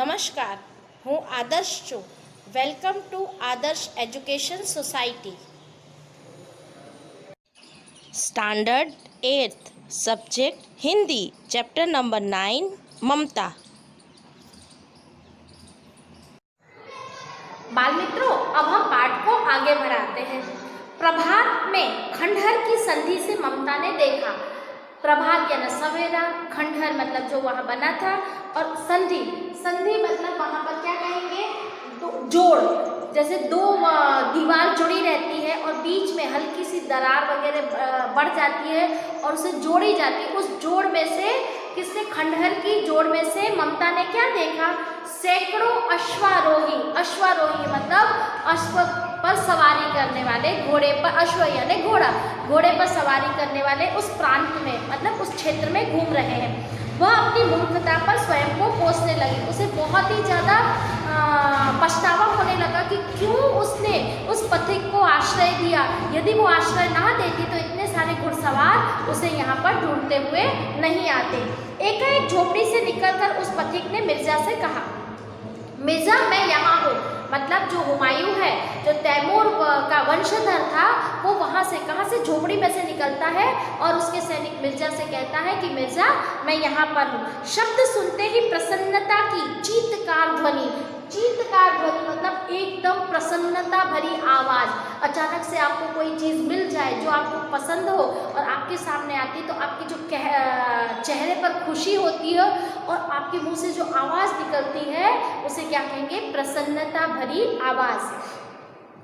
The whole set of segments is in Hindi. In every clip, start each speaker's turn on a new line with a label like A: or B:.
A: नमस्कार, હું આદર્શ છું. વેલકમ ટુ આદર્શ education society. Standard 8th subject Hindi, chapter number 9 ममता.
B: बाल मित्रों, अब हम पाठ को आगे बढ़ाते हैं. प्रभात में खंडहर की संधि से ममता ने देखा. प्रभात यानी सवेरा, खंडहर मतलब जो वहाँ बना था, और संधि संधि मतलब वहाँ पर क्या कहेंगे, जोड़. जैसे दो दीवार जुड़ी रहती है और बीच में हल्की सी दरार वगैरह बढ़ जाती है और उसे जोड़ी जाती है. उस जोड़ में से किसने, खंडहर की जोड़ में से ममता ने क्या देखा, सैकड़ों अश्वारोही. अश्वारोही मतलब अश्व पर सवारी करने वाले, घोड़े पर, अश्व यानी घोड़ा, घोड़े पर सवारी करने वाले उस प्रांत में मतलब उस क्षेत्र में घूम रहे हैं. वह अपनी मूर्खता पर स्वयं को कोसने लगी. उसे बहुत ही ज़्यादा पछतावा होने लगा कि क्यों उसने उस पथिक को आश्रय दिया. यदि वो आश्रय ना देती तो इतने सारे घुड़सवार उसे यहाँ पर ढूंढते हुए नहीं आते. एकाएक झोपड़ी से निकलकर उस पथिक ने मिर्जा से कहा, मिर्जा मैं यहाँ हूँ. मतलब जो हुमायूं है, जो तैमूर का वंशधर था, वो वहाँ से, कहाँ से, झोपड़ी में से निकलता है और उसके सैनिक मिर्जा से कहता है कि मिर्जा मैं यहाँ पर हूँ. शब्द सुनते ही प्रसन्नता की चीत्कार ध्वनि. चीत्कार ध्वनि मतलब एकदम प्रसन्नता भरी आवाज़. अचानक से आपको कोई चीज़ मिल जाए जो आपको पसंद हो और आपके सामने आती, तो आपकी जो चेहरे पर खुशी होती है और आपके मुंह से जो आवाज़ निकलती है उसे क्या कहेंगे, प्रसन्नता भरी आवाज़.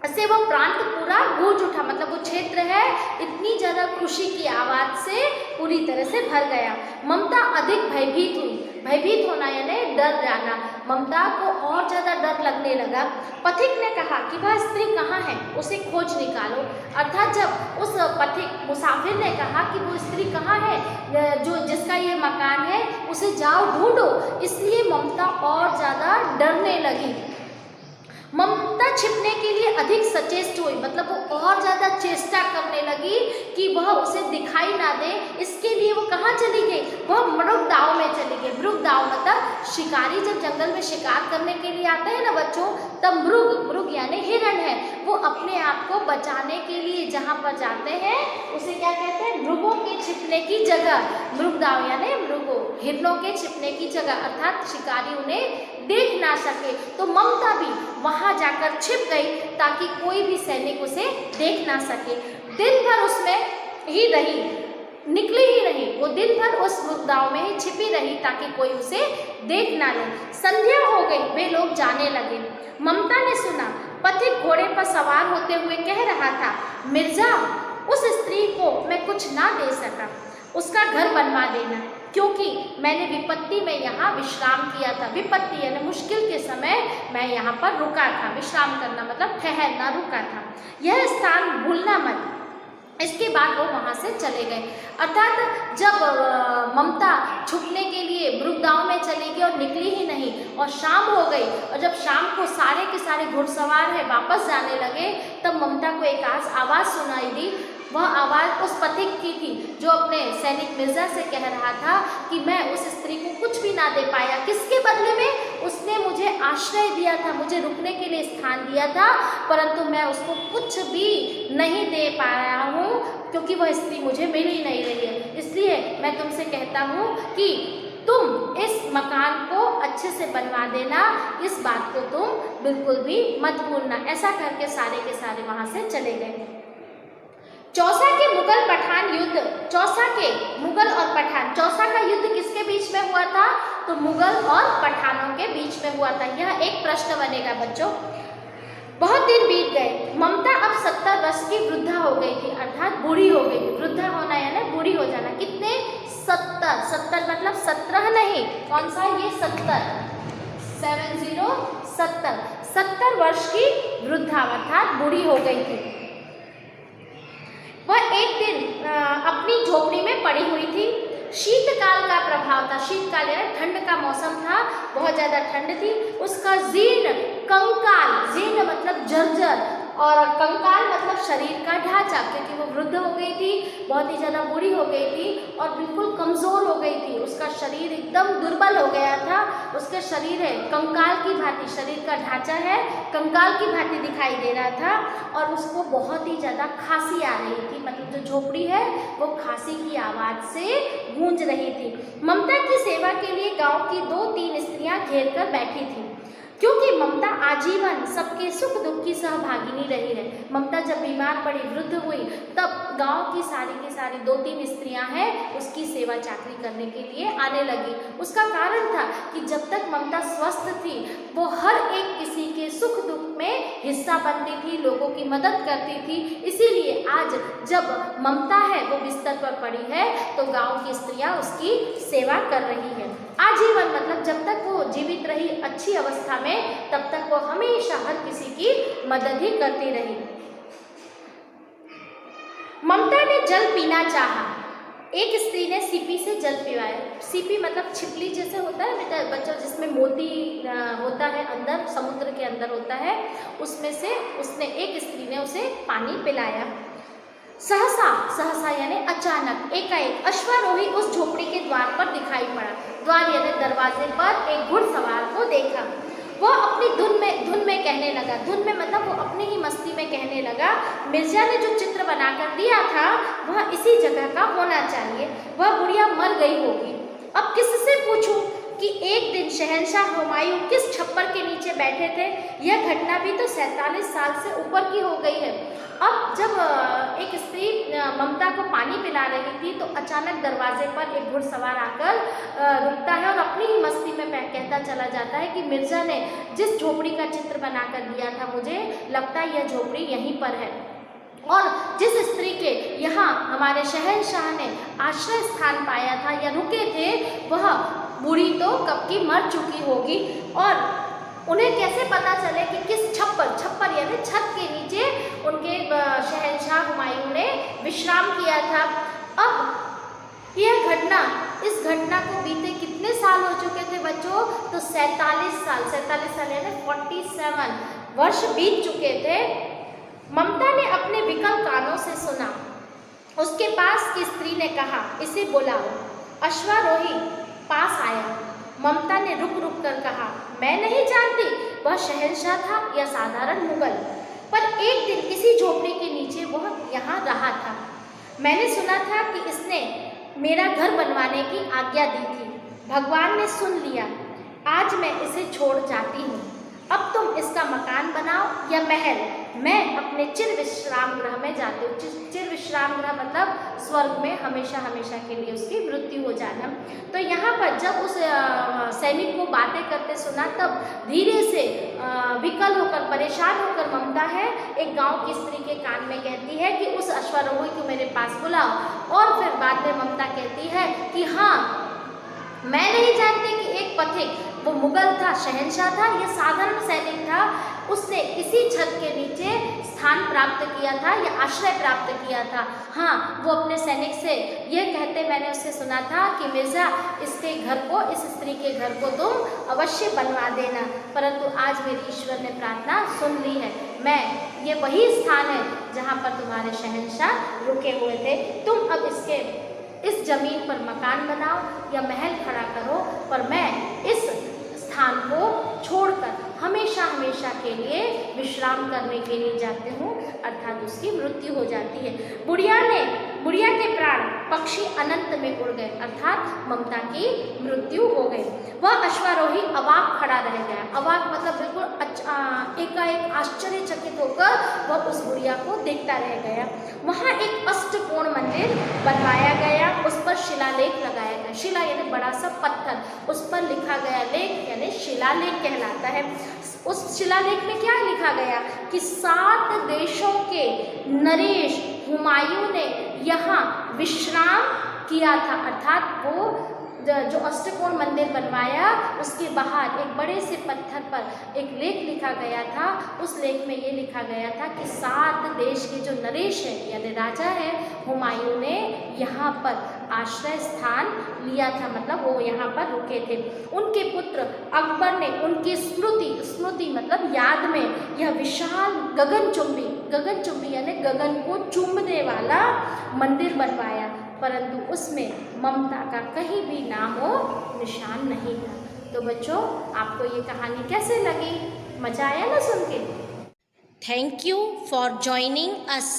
B: ऐसे वो प्रांत पूरा गूंज उठा. मतलब वो क्षेत्र है इतनी ज़्यादा खुशी की आवाज़ से पूरी तरह से भर गया. ममता अधिक भयभीत हुई. भयभीत होना यानी डर जाना. ममता को और ज़्यादा डर लगने लगा. पथिक ने कहा कि वह स्त्री कहाँ है, उसे खोज निकालो. अर्थात जब उस पथिक मुसाफिर ने कहा कि वो स्त्री कहाँ है, जो जिसका ये मकान है, उसे जाओ ढूंढो, इसलिए ममता और ज़्यादा डरने लगी. ममता छिपने के लिए अधिक सचेष्ट हुई. मतलब वो और ज़्यादा चेष्टा करने लगी कि वह उसे दिखाई ना दे. इसके लिए वो कहाँ चली गई, वह मृगदाव में चली गई. मृगदाव मतलब शिकारी जब जंगल में शिकार करने के लिए आते हैं ना बच्चों, तब मृग यानी हिरण है, वो अपने आप को बचाने के लिए जहाँ पर जाते हैं उसे क्या कहते हैं, मृगों के छिपने की जगह. मृगदाव यानी मृगों, हिरणों के छिपने की जगह, अर्थात शिकारी उन्हें देख ना सके. तो ममता भी वहाँ जाकर छिप गई ताकि कोई भी सैनिक उसे देख ना सके. दिन भर उसमें ही रही, निकली ही रही. वो दिन भर उस मृगदाव में ही छिपी रही ताकि कोई उसे देख ना ले. संध्या हो गई, वे लोग जाने लगे. ममता ने सुना पथिक घोड़े पर सवार होते हुए कह रहा था, मिर्जा उस स्त्री को मैं कुछ ना दे सका, उसका घर बनवा देना, क्योंकि मैंने विपत्ति में यहाँ विश्राम किया था. विपत्ति यानी मुश्किल के समय मैं यहाँ पर रुका था. विश्राम करना मतलब ठहरना, रुका था. यह स्थान भूलना मत. इसके बाद वो वहाँ से चले गए. अर्थात जब ममता छुपने के लिए मृगदाव में चली गई और निकली ही नहीं और शाम हो गई, और जब शाम को सारे के सारे घुड़सवार है वापस जाने लगे, तब ममता को एक आवाज़ सुनाई दी. वह आवाज़ उस पथिक की थी जो अपने सैनिक मिर्जा से कह रहा था कि मैं उस स्त्री को कुछ भी ना दे पाया. किसके बदले में, उसने मुझे आश्रय दिया था, मुझे रुकने के लिए स्थान दिया था, परंतु मैं उसको कुछ भी नहीं दे पाया हूँ क्योंकि वह स्त्री मुझे मिल ही नहीं रही है. इसलिए मैं तुमसे कहता हूँ कि तुम इस मकान को अच्छे से बनवा देना, इस बात को तुम बिल्कुल भी मत भूलना. ऐसा करके सारे के सारे वहाँ से चले गए. चौसा के मुगल पठान युद्ध. चौसा के मुगल और पठान, चौसा का युद्ध किसके बीच में हुआ था, तो मुगल और पठानों के बीच में हुआ था. यह एक प्रश्न बनेगा बच्चों. बहुत दिन बीत गए. ममता अब 70 वर्ष की वृद्धा हो गई थी, अर्थात बूढ़ी हो गई थी. वृद्धा होना यानी बूढ़ी हो जाना. कितने, 70. 70 मतलब 17 नहीं, कौन सा ये 70, 70 वर्ष की वृद्धा अर्थात बूढ़ी हो गई थी. वह एक दिन अपनी झोपड़ी में पड़ी हुई थी. शीतकाल का प्रभाव था. शीतकाल यानी ठंड का मौसम था, बहुत ज़्यादा ठंड थी. उसका जीर्ण कंकाल, जीर्ण मतलब जर्जर, और कंकाल मतलब शरीर का ढांचा, क्योंकि वो वृद्ध हो गई थी, बहुत ही ज़्यादा बूढ़ी हो गई थी और बिल्कुल कमज़ोर हो गई थी, उसका शरीर एकदम दुर्बल हो गया था। उसके शरीर है कंकाल की भांति, शरीर का ढांचा है कंकाल की भांति दिखाई दे रहा था और उसको बहुत ही ज़्यादा खांसी आ रही थी, मतलब जो झोपड़ी है वो खांसी की आवाज़ से गूंज रही थी। ममता की सेवा के लिए गांव की 2-3 स्त्रियां घेर कर बैठी थी, क्योंकि ममता आजीवन सबके सुख दुख की सहभागिनी रही है। ममता जब बीमार पड़ी, वृद्ध हुई, तब गांव की सारी 2-3 स्त्रियां हैं उसकी सेवा चाकरी करने के लिए आने लगी। उसका कारण था कि जब तक ममता स्वस्थ थी वो हर एक किसी के सुख दुख में हिस्सा बनती थी, लोगों की मदद करती थी। इसीलिए आज जब ममता है वो बिस्तर पर पड़ी है तो गाँव की स्त्रियाँ उसकी सेवा कर रही है। आजीवन मतलब जब तक वो जीवित रही अच्छी अवस्था में, तब तक वो हमेशा हर किसी की मदद ही करती रही। ममता ने जल पीना चाहा, एक स्त्री ने सीपी से जल पिवाया। सीपी मतलब छिपली जैसे होता है बेटा बच्चों, जिसमें मोती होता है अंदर, समुद्र के अंदर होता है, उसमें से उसने एक स्त्री ने उसे पानी पिलाया। सहसा यानी अचानक, एकाएक अश्वारोही उस झोपड़ी के द्वार पर दिखाई पड़ा। द्वार यानी दरवाजे पर एक घुड़सवार को देखा। वो अपनी धुन में कहने लगा, धुन में मतलब वो अपनी ही मस्ती में कहने लगा, मिर्जा ने जो चित्र बनाकर दिया था वह इसी जगह का होना चाहिए, वह बुढ़िया मर गई होगी। अब किससे पूछूं कि एक दिन शहंशाह हुमायूं किस छप्पर के नीचे बैठे थे। यह घटना भी तो 47 साल से ऊपर की हो गई है। अब जब एक स्त्री ममता को पानी पिला रही थी तो अचानक दरवाजे पर एक घुड़सवार आकर रुकता है और अपनी ही मस्ती में कहता चला जाता है कि मिर्जा ने जिस झोपड़ी का चित्र बनाकर दिया था, मुझे लगता है यह झोपड़ी यहीं पर है। और जिस स्त्री के यहाँ हमारे शहंशाह ने आश्रय स्थान पाया था या रुके थे, वह बूढ़ी तो कब की मर चुकी होगी। और उन्हें कैसे पता चले कि किस छप्पर यानी छत के नीचे उनके शहंशाह हुमायूं ने विश्राम किया था। अब यह घटना, इस घटना को बीते कितने साल हो चुके थे बच्चों, तो 47 साल यानी 47 वर्ष बीत चुके थे। ममता ने अपने विकल कानों से सुना। उसके पास की स्त्री ने कहा, इसे बुलाओ। अश्वारोही पास आया। ममता ने रुक कर कहा, मैं नहीं जानती वह शहंशाह था या साधारण मुगल, पर एक दिन इसी झोपड़ी के नीचे वह यहाँ रहा था। मैंने सुना था कि इसने मेरा घर बनवाने की आज्ञा दी थी। भगवान ने सुन लिया। आज मैं इसे छोड़ जाती हूँ। अब तुम इसका मकान बनाओ या महल, मैं अपने चिर विश्राम गृह में जाती हूँ। चिर विश्राम गृह मतलब स्वर्ग में हमेशा के लिए उसकी मृत्यु हो जाना। तो यहाँ पर जब उस सैनिक को बातें करते सुना, तब धीरे से विकल होकर, परेशान होकर ममता है एक गांव की स्त्री के कान में कहती है कि उस अश्वारोही को मेरे पास बुलाओ। और फिर बाद में ममता कहती है कि हाँ, मैं नहीं जानती कि एक पथिक, वो मुगल था, शहंशाह था या साधारण सैनिक था, उसने इसी छत के नीचे स्थान प्राप्त किया था या आश्रय प्राप्त किया था। हाँ, वो अपने सैनिक से यह कहते, मैंने उससे सुना था कि मिर्जा इसके घर को, इस स्त्री के घर को तुम अवश्य बनवा देना, परंतु आज मेरी ईश्वर ने प्रार्थना सुन ली है। ये वही स्थान है जहाँ पर तुम्हारे शहंशाह रुके हुए थे। तुम अब इस जमीन पर मकान बनाओ या महल खड़ा करो, पर मैं इस स्थान को छोड़कर हमेशा के लिए विश्राम करने के लिए जाती हूँ, अर्थात उसकी मृत्यु हो जाती है। बुढ़िया के प्राण पक्षी अनंत में उड़ गए, अर्थात ममता की मृत्यु हो गई। वह अश्वारोही अवाक खड़ा रह गया। अवाक मतलब बिल्कुल एकाएक आश्चर्यचकित होकर वह उस बुढ़िया को देखता रह गया। वहाँ एक अष्टकोण मंदिर बनवाया गया, उस पर शिलालेख लगाया गया। शिला यानी बड़ा सा पत्थर, उस पर लिखा गया लेख यानी शिलालेख कहलाता है। उस शिलालेख में क्या लिखा गया कि 7 देशों के नरेश हुमायूं ने यहाँ विश्राम किया था, अर्थात वो जो अष्टकोण मंदिर बनवाया उसके बाहर एक बड़े से पत्थर पर एक लेख लिखा गया था। उस लेख में ये लिखा गया था कि 7 देश के जो नरेश हैं यानी राजा है, हुमायूं ने यहाँ पर आश्रय स्थान लिया था, मतलब वो यहाँ पर रुके थे। उनके पुत्र अकबर ने उनकी स्मृति स्मृति मतलब याद में यह विशाल गगनचुंबी यानी गगन को चूमने वाला मंदिर बनवाया, परंतु उसमें ममता का कहीं भी नामो निशान नहीं था। तो बच्चों, आपको ये कहानी कैसे लगी? मज़ा आया ना सुन के?
A: Thank you for joining us.